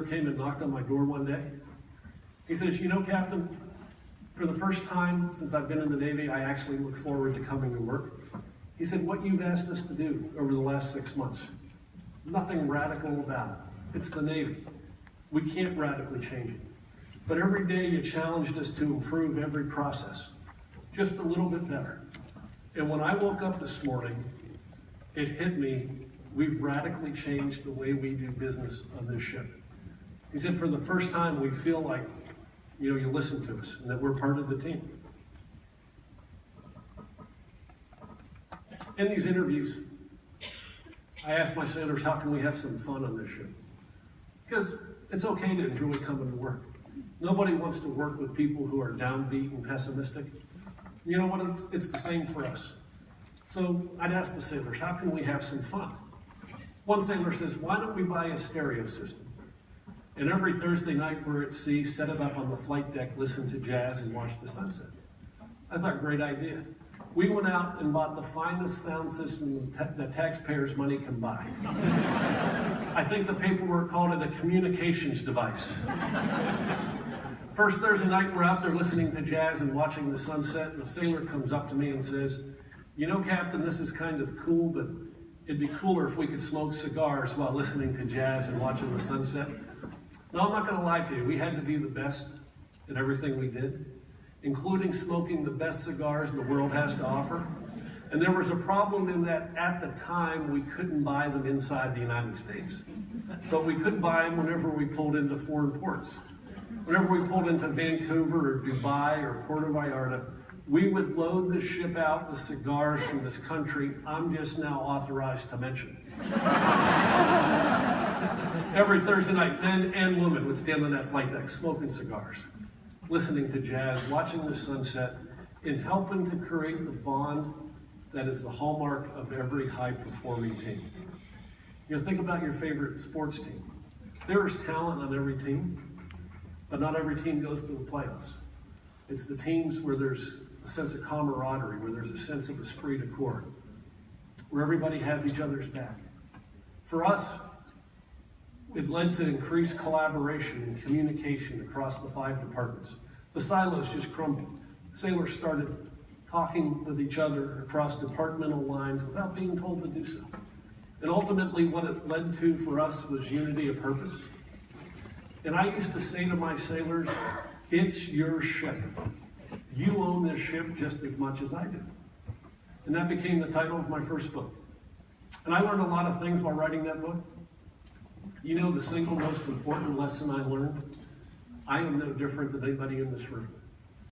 sailor came and knocked on my door one day. He says, you know, Captain, for the first time since I've been in the Navy, I actually look forward to coming to work. He said, what you've asked us to do over the last 6 months, nothing radical about it. It's the Navy. We can't radically change it. But every day you challenged us to improve every process, just a little bit better. And when I woke up this morning, it hit me, we've radically changed the way we do business on this ship. He said, for the first time, we feel like, you listen to us and that we're part of the team. In these interviews, I asked my sailors, how can we have some fun on this ship? Because it's okay to enjoy coming to work. Nobody wants to work with people who are downbeat and pessimistic. You know what? It's the same for us. So I'd ask the sailors, how can we have some fun? One sailor says, why don't we buy a stereo system? And every Thursday night we're at sea, set it up on the flight deck, listen to jazz, and watch the sunset. I thought, great idea. We went out and bought the finest sound system that taxpayers' money can buy. I think the paperwork called it a communications device. First Thursday night, we're out there listening to jazz and watching the sunset, and a sailor comes up to me and says, you know, Captain, this is kind of cool, but it'd be cooler if we could smoke cigars while listening to jazz and watching the sunset. No, I'm not going to lie to you. We had to be the best at everything we did, including smoking the best cigars the world has to offer. And there was a problem in that at the time we couldn't buy them inside the United States. But we could buy them whenever we pulled into foreign ports. Whenever we pulled into Vancouver or Dubai or Puerto Vallarta, we would load the ship out with cigars from this country I'm just now authorized to mention. Every Thursday night, men and women would stand on that flight deck smoking cigars, listening to jazz, watching the sunset, and helping to create the bond that is the hallmark of every high-performing team. Think about your favorite sports team. There is talent on every team, but not every team goes to the playoffs. It's the teams where there's a sense of camaraderie, where there's a sense of esprit de corps, where everybody has each other's back. For us, it led to increased collaboration and communication across the 5 departments. The silos just crumbled. Sailors started talking with each other across departmental lines without being told to do so. And ultimately, what it led to for us was unity of purpose. And I used to say to my sailors, it's your ship. You own this ship just as much as I do. And that became the title of my first book. And I learned a lot of things while writing that book. The single most important lesson I learned, I am no different than anybody in this room.